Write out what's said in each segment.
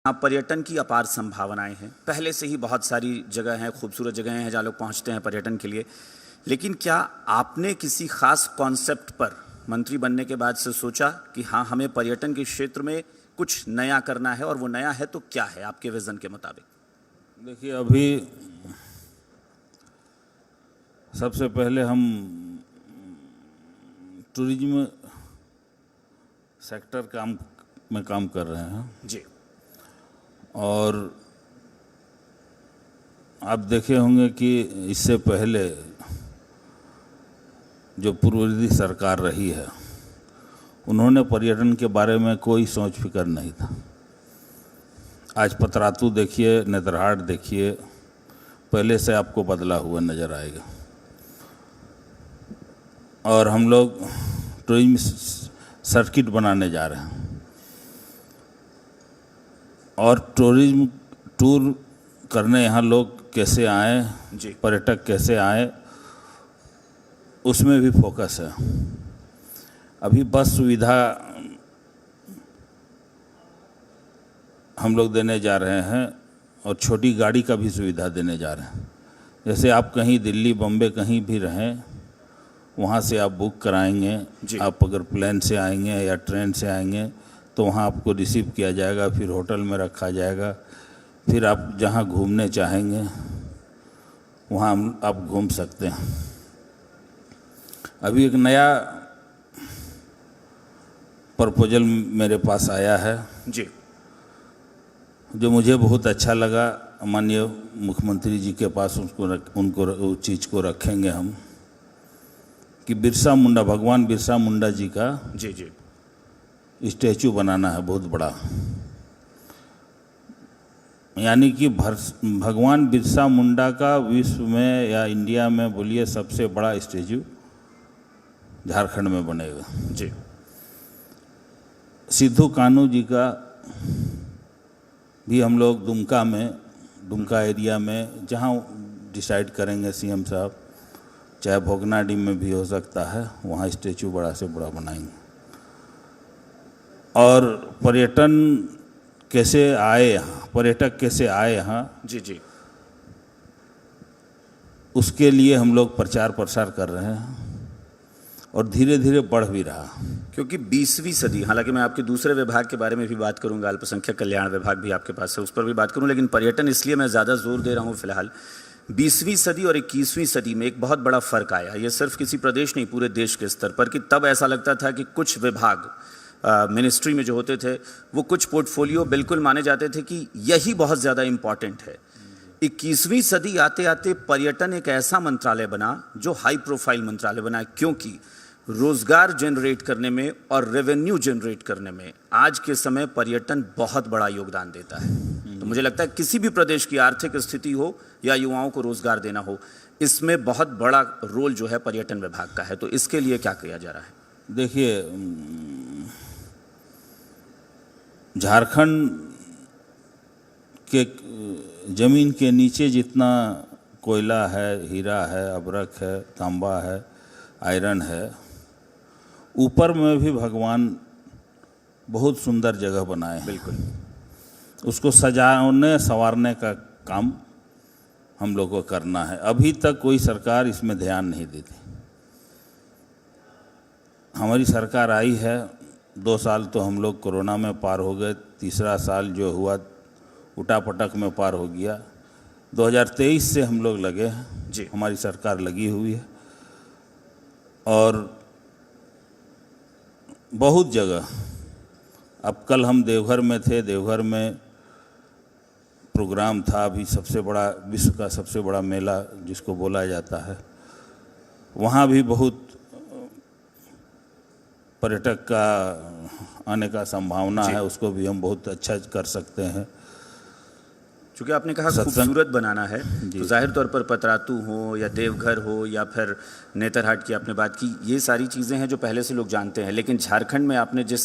यहाँ पर्यटन की अपार संभावनाएं हैं। पहले से ही बहुत सारी जगह हैं, खूबसूरत जगहें हैं जहाँ लोग पहुँचते हैं पर्यटन के लिए। लेकिन क्या आपने किसी खास कॉन्सेप्ट पर मंत्री बनने के बाद से सोचा कि हाँ, हमें पर्यटन के क्षेत्र में कुछ नया करना है, और वो नया है तो क्या है आपके विजन के मुताबिक? देखिए, अभी सबसे पहले हम टूरिज्म सेक्टर में काम कर रहे हैं जी। और आप देखे होंगे कि इससे पहले जो पूर्ववर्ती सरकार रही है उन्होंने पर्यटन के बारे में कोई सोच फिकर नहीं था। आज पतरातू देखिए, नेतरहाट देखिए, पहले से आपको बदला हुआ नज़र आएगा। और हम लोग टूरिज्म सर्किट बनाने जा रहे हैं और टूरिज्म टूर करने यहाँ लोग कैसे आए, पर्यटक कैसे आए, उसमें भी फोकस है। अभी बस सुविधा हम लोग देने जा रहे हैं और छोटी गाड़ी का भी सुविधा देने जा रहे हैं। जैसे आप कहीं दिल्ली, बम्बे कहीं भी रहें, वहाँ से आप बुक कराएंगे। आप अगर प्लेन से आएंगे या ट्रेन से आएंगे तो वहाँ आपको रिसीव किया जाएगा, फिर होटल में रखा जाएगा, फिर आप जहाँ घूमने चाहेंगे वहाँ आप घूम सकते हैं। अभी एक नया प्रपोजल मेरे पास आया है जी, जो मुझे बहुत अच्छा लगा। माननीय मुख्यमंत्री जी के पास उनको उस चीज़ को रखेंगे हम कि बिरसा मुंडा, भगवान बिरसा मुंडा जी का जी स्टैचू बनाना है बहुत बड़ा। यानी कि भगवान बिरसा मुंडा का विश्व में या इंडिया में बोलिए सबसे बड़ा स्टैचू झारखंड में बनेगा। जी। सिद्धू कान्हू जी का भी हम लोग दुमका एरिया में जहाँ डिसाइड करेंगे सीएम साहब, चाहे भोगनाडी में भी हो सकता है, वहाँ स्टैचू बड़ा से बड़ा बनाएंगे। और पर्यटन कैसे आए यहाँ, पर्यटक कैसे आए यहाँ, जी, उसके लिए हम लोग प्रचार प्रसार कर रहे हैं और धीरे धीरे बढ़ भी रहा। क्योंकि 20वीं सदी, हालांकि मैं आपके दूसरे विभाग के बारे में भी बात करूंगा, अल्पसंख्यक कल्याण विभाग भी आपके पास है, उस पर भी बात करूं, लेकिन पर्यटन इसलिए मैं ज़्यादा जोर दे रहा हूं फिलहाल। 20वीं सदी और 21वीं सदी में एक बहुत बड़ा फ़र्क आया। ये सिर्फ किसी प्रदेश नहीं, पूरे देश के स्तर पर, कि तब ऐसा लगता था कि कुछ विभाग मिनिस्ट्री में जो होते थे वो कुछ पोर्टफोलियो बिल्कुल माने जाते थे कि यही बहुत ज़्यादा इम्पॉर्टेंट है। 21वीं सदी आते आते पर्यटन एक ऐसा मंत्रालय बना जो हाई प्रोफाइल मंत्रालय बना, क्योंकि रोजगार जनरेट करने में और रेवेन्यू जनरेट करने में आज के समय पर्यटन बहुत बड़ा योगदान देता है। तो मुझे लगता है किसी भी प्रदेश की आर्थिक स्थिति हो या युवाओं को रोजगार देना हो, इसमें बहुत बड़ा रोल जो है पर्यटन विभाग का है। तो इसके लिए क्या किया जा रहा है? देखिए, झारखंड के ज़मीन के नीचे जितना कोयला है, हीरा है, अबरक है, तांबा है, आयरन है, ऊपर में भी भगवान बहुत सुंदर जगह बनाए हैं। बिल्कुल। उसको सजाने संवारने का काम हम लोग को करना है। अभी तक कोई सरकार इसमें ध्यान नहीं देती। हमारी सरकार आई है, 2 साल तो हम लोग कोरोना में पार हो गए, तीसरा साल जो हुआ उठापटक में पार हो गया। 2023 से हम लोग लगे हैं जी, हमारी सरकार लगी हुई है और बहुत जगह, अब कल हम देवघर में थे, देवघर में प्रोग्राम था अभी सबसे बड़ा, विश्व का सबसे बड़ा मेला जिसको बोला जाता है, वहाँ भी बहुत पर्यटक का आने का संभावना है। उसको भी हम बहुत अच्छा कर सकते हैं। चूँकि आपने कहा खूबसूरत बनाना है, तो जाहिर तौर पर पतरातू हो या देवघर हो या फिर नेतरहाट की आपने बात की, ये सारी चीज़ें हैं जो पहले से लोग जानते हैं। लेकिन झारखंड में आपने जिस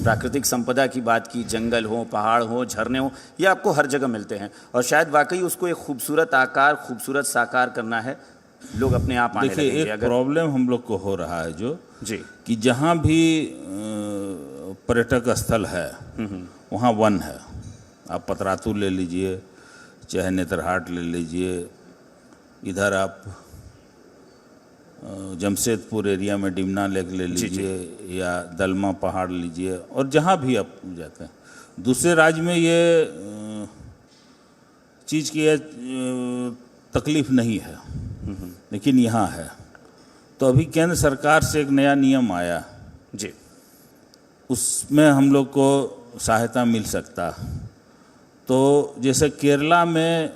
प्राकृतिक संपदा की बात की, जंगल हो, पहाड़ हो, झरने हो, ये आपको हर जगह मिलते हैं और शायद वाकई उसको एक खूबसूरत आकार, खूबसूरत साकार करना है, लोग अपने आप आने लगेंगे। देखिए, एक प्रॉब्लम हम लोग को हो रहा है जो कि जहाँ भी पर्यटक स्थल है वहाँ वन है। आप पतरातू ले लीजिए, चाहे नेतरहाट ले लीजिए, इधर आप जमशेदपुर एरिया में डिमना लेक ले जी, लीजिए या दलमा पहाड़ लीजिए, और जहाँ भी आप जाते हैं। दूसरे राज्य में ये चीज़ की तकलीफ़ नहीं है, लेकिन यहाँ है। तो अभी केंद्र सरकार से एक नया नियम आया, जी, उसमें हम लोग को सहायता मिल सकता। तो जैसे केरला में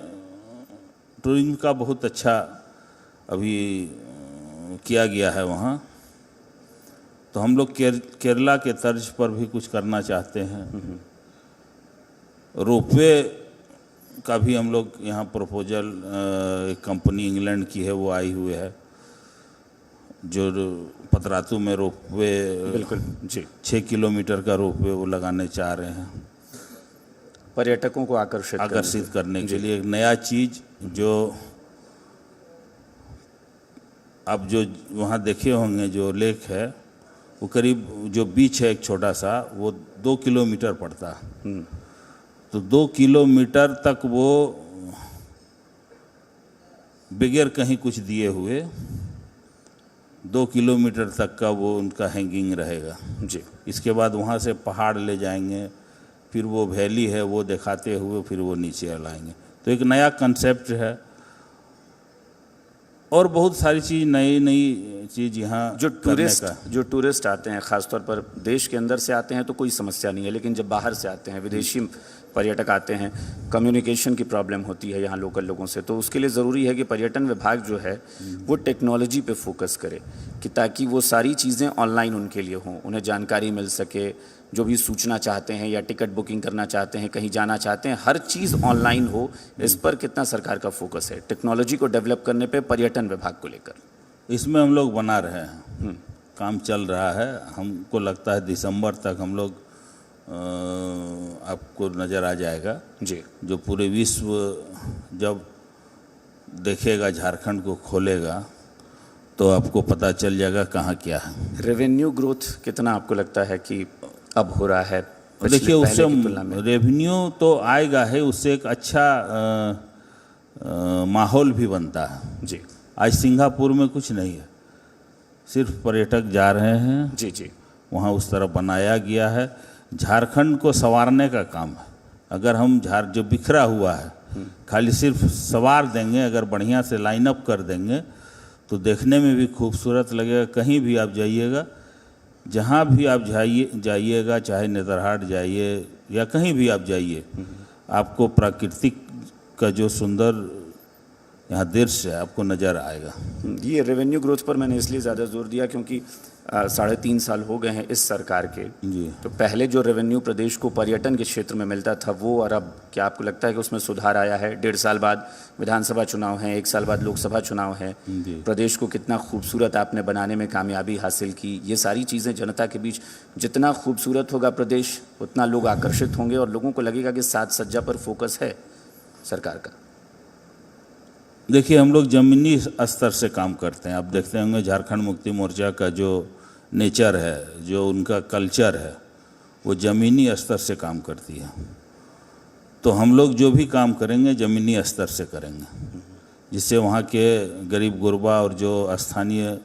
टूरिज्म का बहुत अच्छा अभी किया गया है वहाँ, तो हम लोग केरला के तर्ज पर भी कुछ करना चाहते हैं। रोपवे का भी हम लोग यहाँ प्रपोजल, एक कंपनी इंग्लैंड की है वो आई हुई है, जो पतरातू में रोपवे, बिल्कुल जी, 6 किलोमीटर का रोपवे वो लगाने चाह रहे हैं, पर्यटकों को आकर्षित करने के लिए। एक नया चीज़ जो आप जो वहाँ देखे होंगे, जो लेक है वो करीब, जो बीच है एक छोटा सा, वो 2 किलोमीटर पड़ता है। तो 2 किलोमीटर तक वो बगैर कहीं कुछ दिए हुए 2 किलोमीटर तक का वो उनका हैंगिंग रहेगा जी। इसके बाद वहाँ से पहाड़ ले जाएंगे, फिर वो वैली है वो दिखाते हुए फिर वो नीचे लाएंगे। तो एक नया कंसेप्ट है, और बहुत सारी चीज़, नई चीज़ यहाँ जो टूरिस्ट आते हैं, ख़ासतौर पर देश के अंदर से आते हैं तो कोई समस्या नहीं है, लेकिन जब बाहर से आते हैं, विदेशी पर्यटक आते हैं, कम्युनिकेशन की प्रॉब्लम होती है यहाँ लोकल लोगों से। तो उसके लिए ज़रूरी है कि पर्यटन विभाग जो है वो टेक्नोलॉजी पे फोकस करे, कि ताकि वो सारी चीज़ें ऑनलाइन उनके लिए हों, उन्हें जानकारी मिल सके, जो भी सूचना चाहते हैं या टिकट बुकिंग करना चाहते हैं, कहीं जाना चाहते हैं, हर चीज़ ऑनलाइन हो। इस पर कितना सरकार का फोकस है टेक्नोलॉजी को डेवलप करने पे पर्यटन विभाग को लेकर? इसमें हम लोग बना रहे हैं, काम चल रहा है। हमको लगता है दिसंबर तक हम लोग आपको नज़र आ जाएगा जी, जो पूरे विश्व जब देखेगा, झारखंड को खोलेगा, तो आपको पता चल जाएगा कहाँ क्या है। रेवेन्यू ग्रोथ कितना आपको लगता है कि अब हो रहा है? देखिए, उससे रेवेन्यू तो आएगा है, उससे एक अच्छा माहौल भी बनता है। जी आज सिंगापुर में कुछ नहीं है, सिर्फ पर्यटक जा रहे हैं। जी जी, वहाँ उस तरह बनाया गया है। झारखंड को संवारने का काम है। अगर हम जो बिखरा हुआ है, खाली सिर्फ संवार देंगे, अगर बढ़िया से लाइन अप कर देंगे तो देखने में भी खूबसूरत लगेगा। कहीं भी आप जाइएगा, जहाँ भी आप जाइएगा, चाहे नेतरहाट जाइए या कहीं भी आप जाइए, आपको प्राकृतिक का जो सुंदर यहाँ दृश्य है आपको नज़र आएगा। ये रेवेन्यू ग्रोथ पर मैंने इसलिए ज़्यादा जोर दिया क्योंकि 3.5 साल हो गए हैं इस सरकार के। जी, तो पहले जो रेवेन्यू प्रदेश को पर्यटन के क्षेत्र में मिलता था वो, और अब क्या आपको लगता है कि उसमें सुधार आया है? 1.5 साल बाद विधानसभा चुनाव हैं, 1 साल बाद लोकसभा चुनाव है, प्रदेश को कितना खूबसूरत आपने बनाने में कामयाबी हासिल की। ये सारी चीज़ें जनता के बीच, जितना खूबसूरत होगा प्रदेश, उतना लोग आकर्षित होंगे और लोगों को लगेगा कि साज सज्जा पर फोकस है सरकार का। देखिए, हम लोग ज़मीनी स्तर से काम करते हैं। आप देखते होंगे झारखंड मुक्ति मोर्चा का जो नेचर है, जो उनका कल्चर है, वो ज़मीनी स्तर से काम करती है। तो हम लोग जो भी काम करेंगे ज़मीनी स्तर से करेंगे, जिससे वहाँ के गरीब गुरबा और जो स्थानीय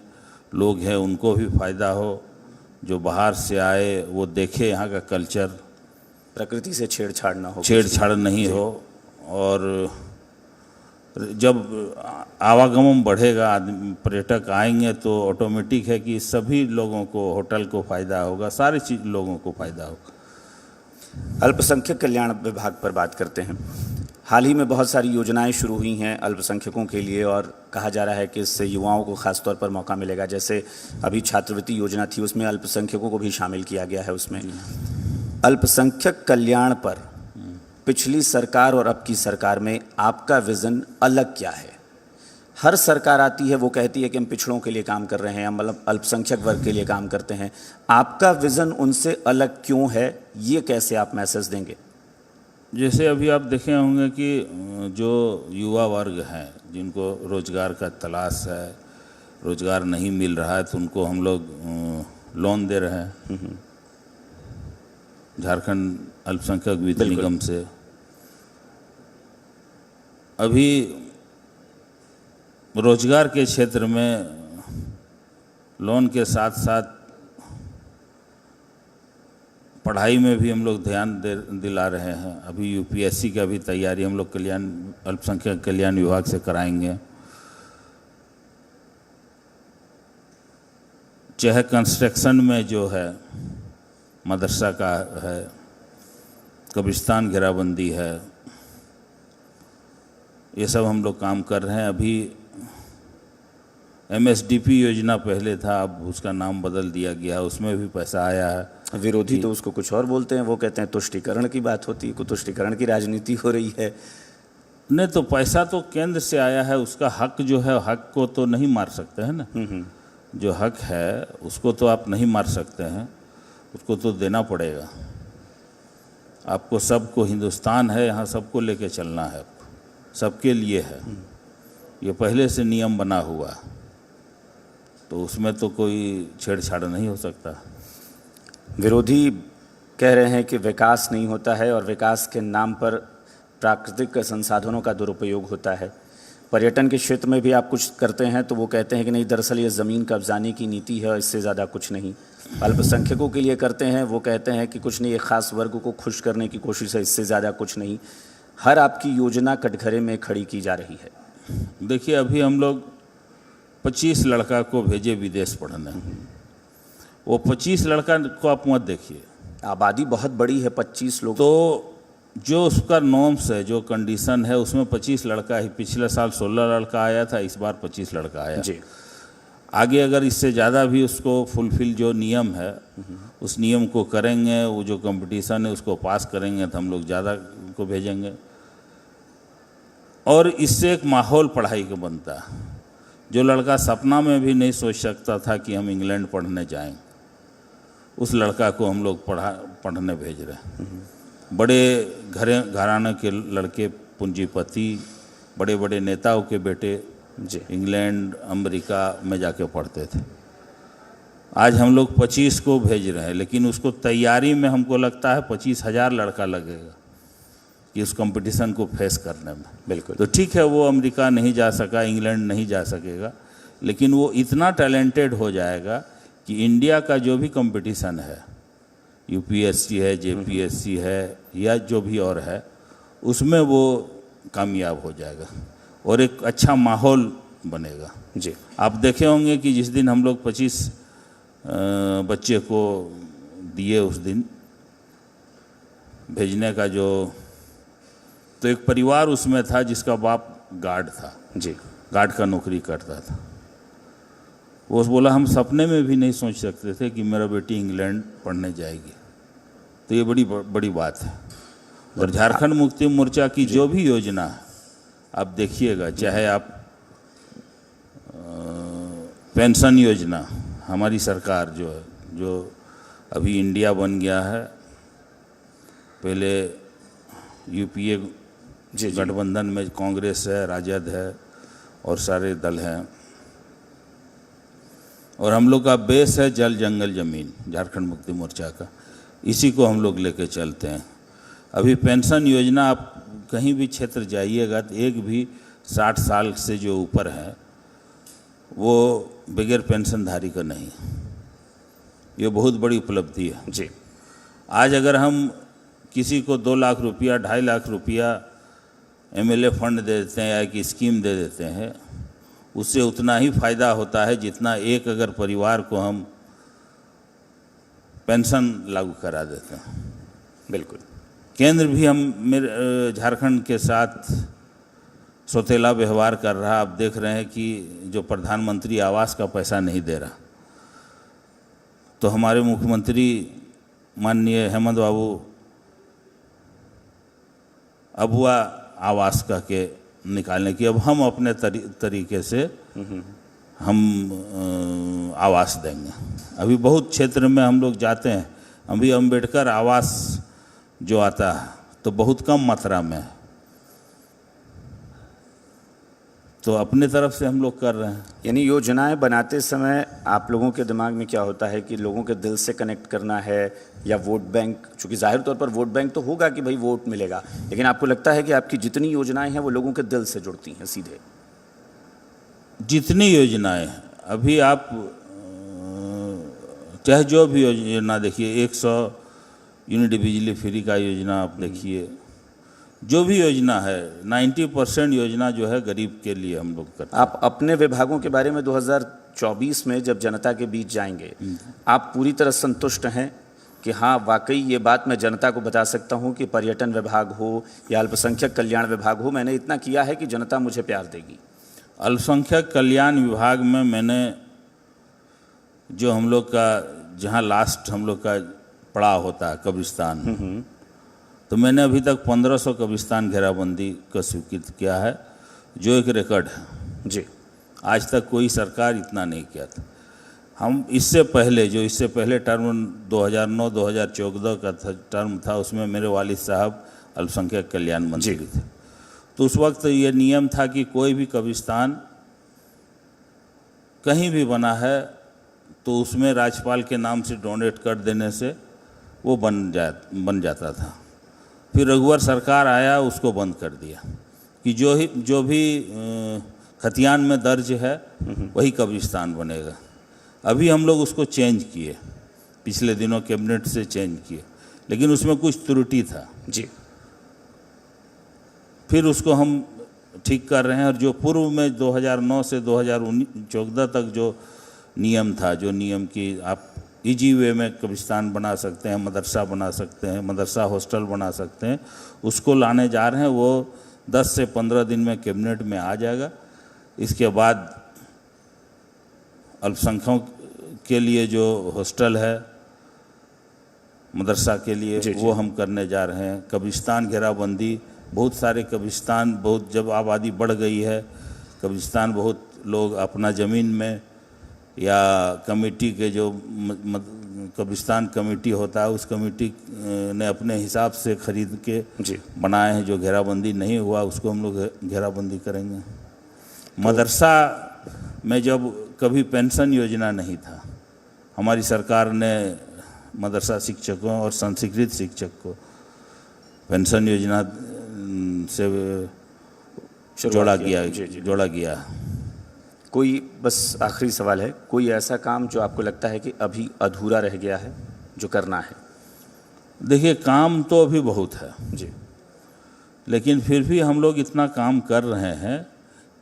लोग हैं उनको भी फ़ायदा हो, जो बाहर से आए वो देखे यहाँ का कल्चर, प्रकृति से छेड़छाड़ ना हो, छेड़छाड़ नहीं हो। और जब आवागमन बढ़ेगा, पर्यटक आएंगे, तो ऑटोमेटिक है कि सभी लोगों को, होटल को फ़ायदा होगा, सारी चीज़ लोगों को फ़ायदा होगा। अल्पसंख्यक कल्याण विभाग पर बात करते हैं। हाल ही में बहुत सारी योजनाएं शुरू हुई हैं अल्पसंख्यकों के लिए, और कहा जा रहा है कि इससे युवाओं को खास तौर पर मौका मिलेगा। जैसे अभी छात्रवृत्ति योजना थी, उसमें अल्पसंख्यकों को भी शामिल किया गया है उसमें। अल्पसंख्यक कल्याण पर पिछली सरकार और अब की सरकार में आपका विज़न अलग क्या है? हर सरकार आती है, वो कहती है कि हम पिछड़ों के लिए काम कर रहे हैं, हम मतलब अल्पसंख्यक वर्ग के लिए काम करते हैं। आपका विज़न उनसे अलग क्यों है? ये कैसे आप मैसेज देंगे? जैसे अभी आप देखे होंगे कि जो युवा वर्ग हैं, जिनको रोज़गार का तलाश है, रोज़गार नहीं मिल रहा है, तो उनको हम लोग लोन दे रहे हैं झारखंड अल्पसंख्यक वित्त निगम से। अभी रोजगार के क्षेत्र में लोन के साथ साथ पढ़ाई में भी हम लोग ध्यान दिला रहे हैं। अभी यूपीएससी का भी तैयारी हम लोग अल्पसंख्यक कल्याण विभाग से कराएंगे। चाहे कंस्ट्रक्शन में जो है मदरसा का है, कब्रिस्तान घेराबंदी है, ये सब हम लोग काम कर रहे हैं। अभी एमएसडीपी योजना पहले था, अब उसका नाम बदल दिया गया, उसमें भी पैसा आया है। विरोधी तो उसको कुछ और बोलते हैं, वो कहते हैं तुष्टीकरण की बात होती है, तुष्टीकरण की राजनीति हो रही है। नहीं तो पैसा तो केंद्र से आया है, उसका हक जो है, हक को तो नहीं मार सकते हैं ना। जो हक है उसको तो आप नहीं मार सकते हैं, उसको तो देना पड़ेगा आपको। सबको, हिंदुस्तान है यहाँ, सबको लेके चलना है, सबके लिए है, ये पहले से नियम बना हुआ, तो उसमें तो कोई छेड़छाड़ नहीं हो सकता। विरोधी कह रहे हैं कि विकास नहीं होता है और विकास के नाम पर प्राकृतिक संसाधनों का दुरुपयोग होता है। पर्यटन के क्षेत्र में भी आप कुछ करते हैं तो वो कहते हैं कि नहीं, दरअसल ये ज़मीन कब्जाने की नीति है, इससे ज़्यादा कुछ नहीं। अल्पसंख्यकों के लिए करते हैं, वो कहते हैं कि कुछ नहीं, एक ख़ास वर्ग को खुश करने की कोशिश है, इससे ज़्यादा कुछ नहीं। हर आपकी योजना कटघरे में खड़ी की जा रही है। देखिए, अभी हम लोग 25 लड़का को भेजे विदेश पढ़ने। वो 25 लड़का को आप मत देखिए, आबादी बहुत बड़ी है, 25 लोग। तो जो उसका नॉर्म्स है, जो कंडीशन है, उसमें 25 लड़का ही। पिछले साल 16 लड़का आया था, इस बार 25 लड़का आया जी। आगे अगर इससे ज़्यादा भी उसको फुलफिल, जो नियम है उस नियम को करेंगे, वो जो कंपटीशन है उसको पास करेंगे, तो हम लोग ज़्यादा को भेजेंगे। और इससे एक माहौल पढ़ाई का बनता है। जो लड़का सपना में भी नहीं सोच सकता था कि हम इंग्लैंड पढ़ने जाएं, उस लड़का को हम लोग पढ़ने भेज रहे हैं। बड़े घराने के लड़के, पूंजीपति, बड़े बड़े नेताओं के बेटे जी इंग्लैंड, अमेरिका में जाके पढ़ते थे। आज हम लोग 25 को भेज रहे हैं, लेकिन उसको तैयारी में हमको लगता है 25,000 लड़का लगेगा कि उस कंपटीशन को फेस करने में। बिल्कुल। तो ठीक है, वो अमेरिका नहीं जा सका, इंग्लैंड नहीं जा सकेगा, लेकिन वो इतना टैलेंटेड हो जाएगा कि इंडिया का जो भी कंपटीशन है, यूपीएससी है, जेपीएससी है, या जो भी और है, उसमें वो कामयाब हो जाएगा और एक अच्छा माहौल बनेगा। जी। आप देखे होंगे कि जिस दिन हम लोग 25 बच्चे को दिए, उस दिन भेजने का जो, तो एक परिवार उसमें था जिसका बाप गार्ड था। जी। गार्ड का नौकरी करता था। वो बोला, हम सपने में भी नहीं सोच सकते थे कि मेरा बेटी इंग्लैंड पढ़ने जाएगी। तो ये बड़ी बड़ी बात है। और झारखंड मुक्ति मोर्चा की जो भी योजना है, आप देखिएगा, चाहे आप पेंशन योजना, हमारी सरकार जो है, जो अभी इंडिया बन गया है, पहले यूपीए गठबंधन में कांग्रेस है, राजद है और सारे दल हैं, और हम लोग का बेस है जल जंगल जमीन, झारखंड मुक्ति मोर्चा का। इसी को हम लोग लेके चलते हैं। अभी पेंशन योजना, आप कहीं भी क्षेत्र जाइएगा तो एक भी 60 साल से जो ऊपर है वो बगैर पेंशनधारी का नहीं। ये बहुत बड़ी उपलब्धि है। जी। आज अगर हम किसी को 2 लाख रुपया, 2.5 लाख रुपया एमएलए फंड दे देते हैं या एक स्कीम दे देते हैं, उससे उतना ही फ़ायदा होता है जितना एक अगर परिवार को हम पेंशन लागू करा देते हैं। बिल्कुल। केंद्र भी मेरे झारखंड के साथ सौतेला व्यवहार कर रहा। आप देख रहे हैं कि जो प्रधानमंत्री आवास का पैसा नहीं दे रहा, तो हमारे मुख्यमंत्री माननीय हेमंत बाबू अबुआ आवास कह के निकालने की, अब हम अपने तरीके से हम आवास देंगे। अभी बहुत क्षेत्र में हम लोग जाते हैं, अभी अम्बेडकर आवास जो आता है तो बहुत कम मात्रा में है। तो अपने तरफ से हम लोग कर रहे हैं। यानी योजनाएं बनाते समय आप लोगों के दिमाग में क्या होता है कि लोगों के दिल से कनेक्ट करना है या वोट बैंक, चूंकि जाहिर तौर पर वोट बैंक तो होगा कि भाई वोट मिलेगा, लेकिन आपको लगता है कि आपकी जितनी योजनाएं हैं वो लोगों के दिल से जुड़ती हैं सीधे? जितनी योजनाएं हैं अभी आप चाहे जो भी योजना देखिए, 100 यूनिट बिजली फ्री का योजना आप देखिए, जो भी योजना है 90% योजना जो है गरीब के लिए हम लोग करते हैं। आप अपने विभागों के बारे में 2024 में जब जनता के बीच जाएंगे, आप पूरी तरह संतुष्ट हैं कि हाँ वाकई ये बात मैं जनता को बता सकता हूँ कि पर्यटन विभाग हो या अल्पसंख्यक कल्याण विभाग हो, मैंने इतना किया है कि जनता मुझे प्यार देगी? अल्पसंख्यक कल्याण विभाग में मैंने जो हम लोग का जहाँ लास्ट हम लोग का पड़ाव होता है कब्रिस्तान, तो मैंने अभी तक 1500 कब्रिस्तान घेराबंदी का स्वीकृत किया है, जो एक रिकॉर्ड है जी। आज तक कोई सरकार इतना नहीं किया था। हम इससे पहले टर्म 2009-2014 का टर्म था, उसमें मेरे वालिद साहब अल्पसंख्यक कल्याण मंत्री थे। तो उस वक्त ये नियम था कि कोई भी कब्रिस्तान कहीं भी बना है तो उसमें राज्यपाल के नाम से डोनेट कर देने से वो बन जाता था। फिर रघुवर सरकार आया, उसको बंद कर दिया कि जो भी खतियान में दर्ज है वही कब्रिस्तान बनेगा। अभी हम लोग उसको चेंज किए, पिछले दिनों कैबिनेट से चेंज किए, लेकिन उसमें कुछ त्रुटि था जी। फिर उसको हम ठीक कर रहे हैं। और जो पूर्व में 2009 से 2014 तक जो नियम था, जो नियम की आप इजी वे में कब्रिस्तान बना सकते हैं, मदरसा बना सकते हैं, मदरसा हॉस्टल बना सकते हैं, उसको लाने जा रहे हैं। वो 10 से 15 दिन में कैबिनेट में आ जाएगा। इसके बाद अल्पसंख्यकों के लिए जो हॉस्टल है मदरसा के लिए, वो हम करने जा रहे हैं। कब्रिस्तान घेराबंदी, बहुत सारे कब्रिस्तान, बहुत जब आबादी बढ़ गई है, कब्रिस्तान बहुत लोग अपना ज़मीन में या कमेटी के जो कब्रिस्तान कमेटी होता है, उस कमेटी ने अपने हिसाब से खरीद के बनाए हैं। जो घेराबंदी नहीं हुआ उसको हम लोग घेराबंदी करेंगे। मदरसा में जब कभी पेंशन योजना नहीं था, हमारी सरकार ने मदरसा शिक्षकों और संस्कृत शिक्षक को पेंशन योजना से जोड़ा गया। कोई बस आखिरी सवाल है, कोई ऐसा काम जो आपको लगता है कि अभी अधूरा रह गया है जो करना है? देखिए, काम तो अभी बहुत है जी, लेकिन फिर भी हम लोग इतना काम कर रहे हैं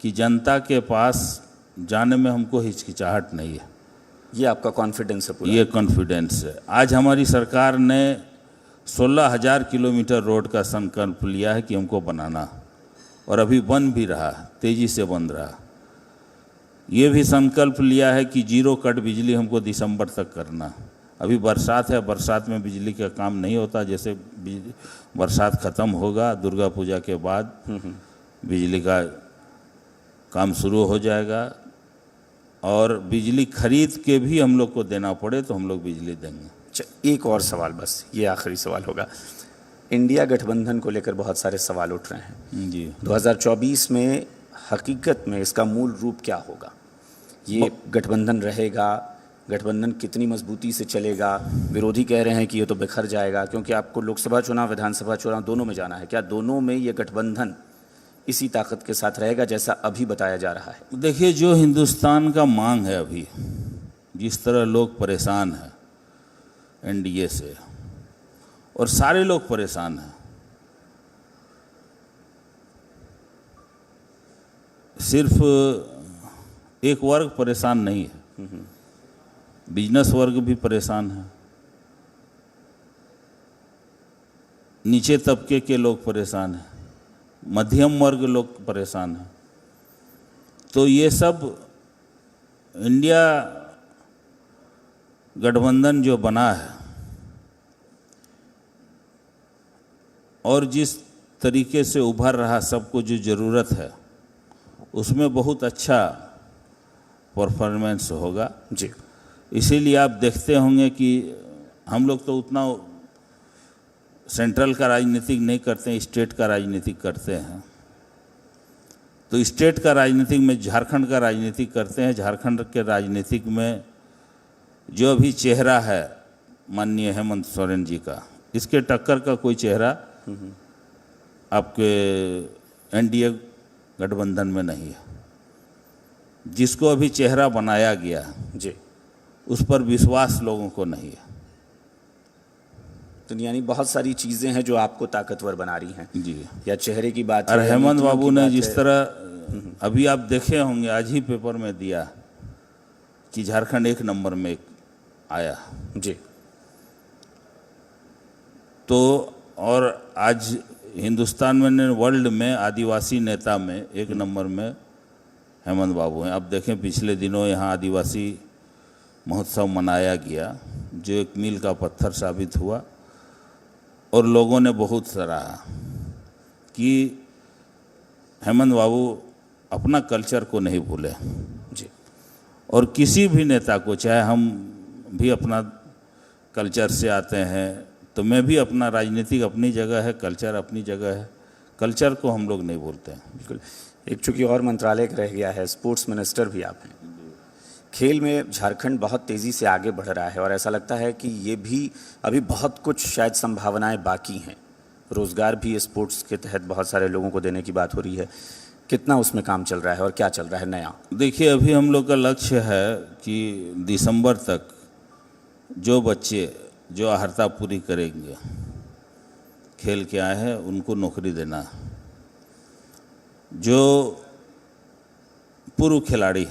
कि जनता के पास जाने में हमको हिचकिचाहट नहीं है। ये आपका कॉन्फिडेंस है पूरा? ये कॉन्फिडेंस है। आज हमारी सरकार ने 16,000 किलोमीटर रोड का संकल्प लिया है कि हमको बनाना, और अभी बन भी रहा, तेज़ी से बन रहा। ये भी संकल्प लिया है कि 0 कट बिजली हमको दिसंबर तक करना। अभी बरसात है, बरसात में बिजली का काम नहीं होता। जैसे बरसात ख़त्म होगा दुर्गा पूजा के बाद बिजली का काम शुरू हो जाएगा, और बिजली खरीद के भी हम लोग को देना पड़े तो हम लोग बिजली देंगे। एक और सवाल, बस ये आखिरी सवाल होगा। इंडिया गठबंधन को लेकर बहुत सारे सवाल उठ रहे हैं जी। 2024 में हकीकत में इसका मूल रूप क्या होगा? ये गठबंधन रहेगा? गठबंधन कितनी मजबूती से चलेगा? विरोधी कह रहे हैं कि ये तो बिखर जाएगा, क्योंकि आपको लोकसभा चुनाव, विधानसभा चुनाव दोनों में जाना है। क्या दोनों में ये गठबंधन इसी ताकत के साथ रहेगा जैसा अभी बताया जा रहा है? देखिए, जो हिंदुस्तान का मांग है, अभी जिस तरह लोग परेशान हैं एनडीए से, और सारे लोग परेशान हैं, सिर्फ एक वर्ग परेशान नहीं है, बिजनेस वर्ग भी परेशान है, नीचे तबके के लोग परेशान हैं, मध्यम वर्ग लोग परेशान हैं। तो ये सब इंडिया गठबंधन जो बना है, और जिस तरीके से उभर रहा, सबको जो ज़रूरत है उसमें बहुत अच्छा परफॉर्मेंस होगा जी। इसीलिए आप देखते होंगे कि हम लोग तो उतना सेंट्रल का राजनीतिक नहीं करते हैं, स्टेट का राजनीतिक करते हैं। तो स्टेट का राजनीतिक में झारखंड का राजनीतिक करते हैं। झारखंड के राजनीतिक में जो अभी चेहरा है माननीय हेमंत सोरेन जी का, इसके टक्कर का कोई चेहरा आपके एनडीए गठबंधन में नहीं है। जिसको अभी चेहरा बनाया गया जी, उस पर विश्वास लोगों को नहीं है। तो यानी बहुत सारी चीजें हैं जो आपको ताकतवर बना रही हैं। जी, या चेहरे की बात और है या हेमंत नीतियों बाबू की ने बात जिस है। तरह अभी आप देखे होंगे, आज ही पेपर में दिया कि झारखंड 1 नंबर में आया। जी, तो और आज हिंदुस्तान में, वर्ल्ड में आदिवासी नेता में 1 नंबर में हेमंत बाबू हैं। आप देखें पिछले दिनों यहाँ आदिवासी महोत्सव मनाया गया, जो एक मील का पत्थर साबित हुआ और लोगों ने बहुत सराहा कि हेमंत बाबू अपना कल्चर को नहीं भूले। जी, और किसी भी नेता को, चाहे हम भी अपना कल्चर से आते हैं, तो मैं भी अपना, राजनीतिक अपनी जगह है, कल्चर अपनी जगह है, कल्चर को हम लोग नहीं भूलते हैं। बिल्कुल। एक चूंकि और मंत्रालय रह गया है, स्पोर्ट्स मिनिस्टर भी आप हैं। खेल में झारखंड बहुत तेज़ी से आगे बढ़ रहा है और ऐसा लगता है कि ये भी अभी बहुत कुछ शायद संभावनाएं बाकी हैं। रोज़गार भी स्पोर्ट्स के तहत बहुत सारे लोगों को देने की बात हो रही है। कितना उसमें काम चल रहा है और क्या चल रहा है नया? देखिए, अभी हम लोग का लक्ष्य है कि दिसंबर तक जो बच्चे जो अर्हता पूरी करेंगे, खेल के आए हैं, उनको नौकरी देना। जो पूर्व खिलाड़ी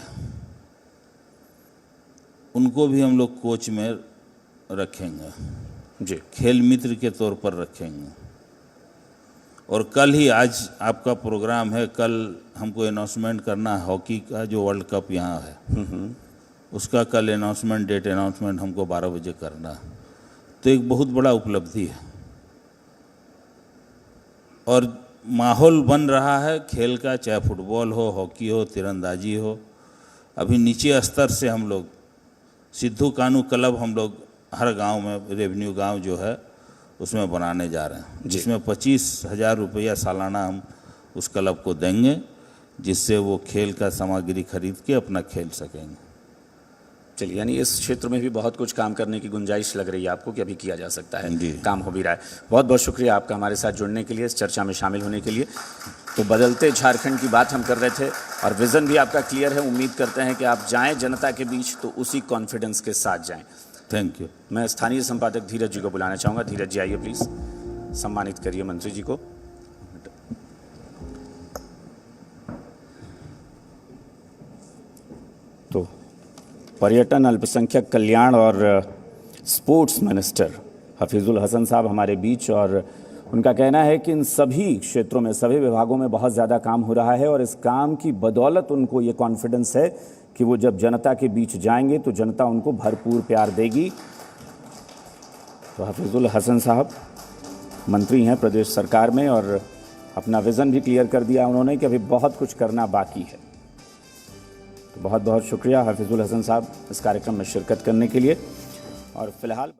उनको भी हम लोग कोच में रखेंगे, जी, खेल मित्र के तौर पर रखेंगे। और कल ही, आज आपका प्रोग्राम है, कल हमको अनाउंसमेंट करना है हॉकी का, जो वर्ल्ड कप यहाँ है, उसका कल अनाउंसमेंट, डेट अनाउंसमेंट हमको 12 बजे करना है। तो एक बहुत बड़ा उपलब्धि है और माहौल बन रहा है खेल का, चाहे फुटबॉल हो, हॉकी हो, तीरंदाजी हो। अभी नीचे स्तर से हम लोग सिद्धू कानू क्लब हम लोग हर गांव में, रेवेन्यू गांव जो है उसमें बनाने जा रहे हैं, जिसमें 25,000 रुपया सालाना हम उस क्लब को देंगे, जिससे वो खेल का सामग्री खरीद के अपना खेल सकेंगे। चलिए, यानी इस क्षेत्र में भी बहुत कुछ काम करने की गुंजाइश लग रही है आपको कि अभी किया जा सकता है। जी। काम हो भी रहा है। बहुत बहुत शुक्रिया आपका हमारे साथ जुड़ने के लिए, इस चर्चा में शामिल होने के लिए। तो बदलते झारखंड की बात हम कर रहे थे और विज़न भी आपका क्लियर है। उम्मीद करते हैं कि आप जाएं जनता के बीच तो उसी कॉन्फिडेंस के साथ जाएं। Thank you. मैं स्थानीय संपादक धीरज जी को बुलाना चाहूँगा। धीरज जी आइए प्लीज़, सम्मानित करिए मंत्री जी को। तो पर्यटन, अल्पसंख्यक कल्याण और स्पोर्ट्स मिनिस्टर हफीज़ुल हसन साहब हमारे बीच, और उनका कहना है कि इन सभी क्षेत्रों में, सभी विभागों में बहुत ज़्यादा काम हो रहा है और इस काम की बदौलत उनको ये कॉन्फिडेंस है कि वो जब जनता के बीच जाएंगे तो जनता उनको भरपूर प्यार देगी। तो हफीज़ुल हसन साहब मंत्री हैं प्रदेश सरकार में और अपना विज़न भी क्लियर कर दिया उन्होंने कि अभी बहुत कुछ करना बाकी है। तो बहुत बहुत शुक्रिया हफीज़ुल हसन साहब इस कार्यक्रम में शिरकत करने के लिए। और फिलहाल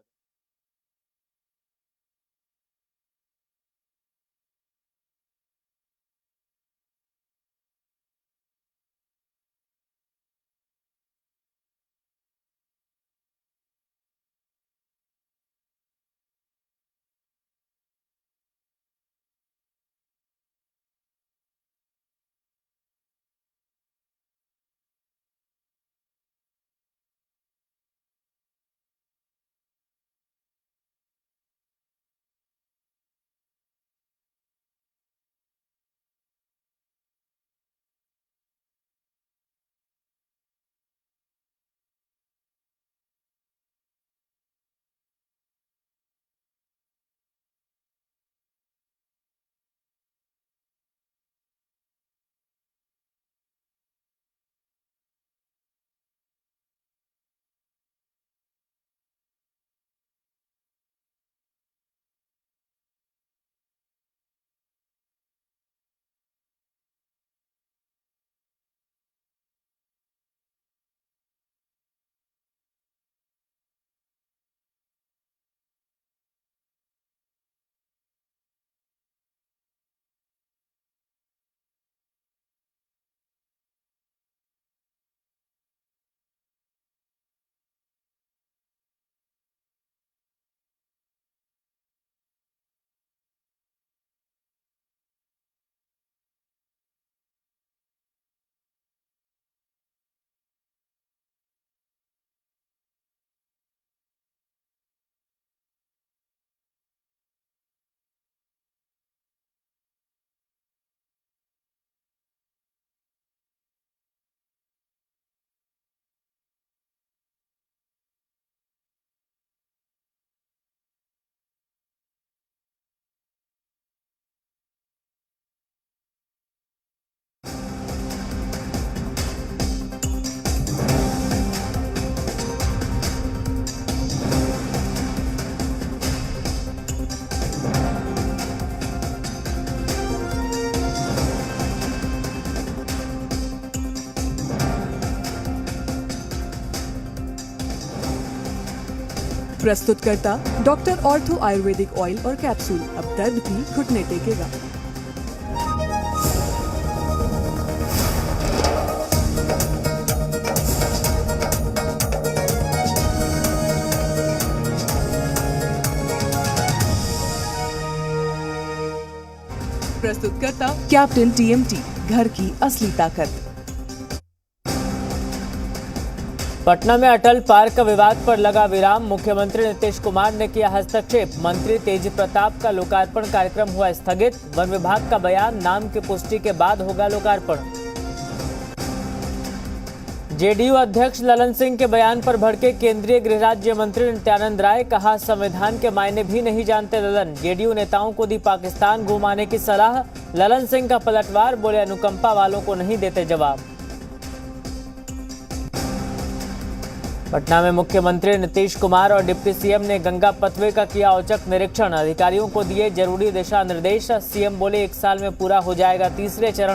प्रस्तुतकर्ता डॉक्टर ऑर्थो आयुर्वेदिक ऑयल और कैप्सूल। अब दर्द भी घुटने टेकेगा। प्रस्तुतकर्ता कैप्टन टीएमटी, घर की असली ताकत। पटना में अटल पार्क विवाद पर लगा विराम। मुख्यमंत्री नीतीश कुमार ने किया हस्तक्षेप। मंत्री तेज प्रताप का लोकार्पण कार्यक्रम हुआ स्थगित। वन विभाग का बयान, नाम की पुष्टि के बाद होगा लोकार्पण। जेडीयू अध्यक्ष ललन सिंह के बयान पर भड़के केंद्रीय गृह राज्य मंत्री नित्यानंद राय। कहा, संविधान के मायने भी नहीं जानते ललन। जेडीयू नेताओं को दी पाकिस्तान घुमाने की सलाह। ललन सिंह का पलटवार, बोले अनुकंपा वालों को नहीं देते जवाब। पटना में मुख्यमंत्री नीतीश कुमार और डिप्टी सीएम ने गंगा पथवे का किया औचक निरीक्षण। अधिकारियों को दिए जरूरी दिशा निर्देश। सीएम बोले 1 साल में पूरा हो जाएगा तीसरे चरण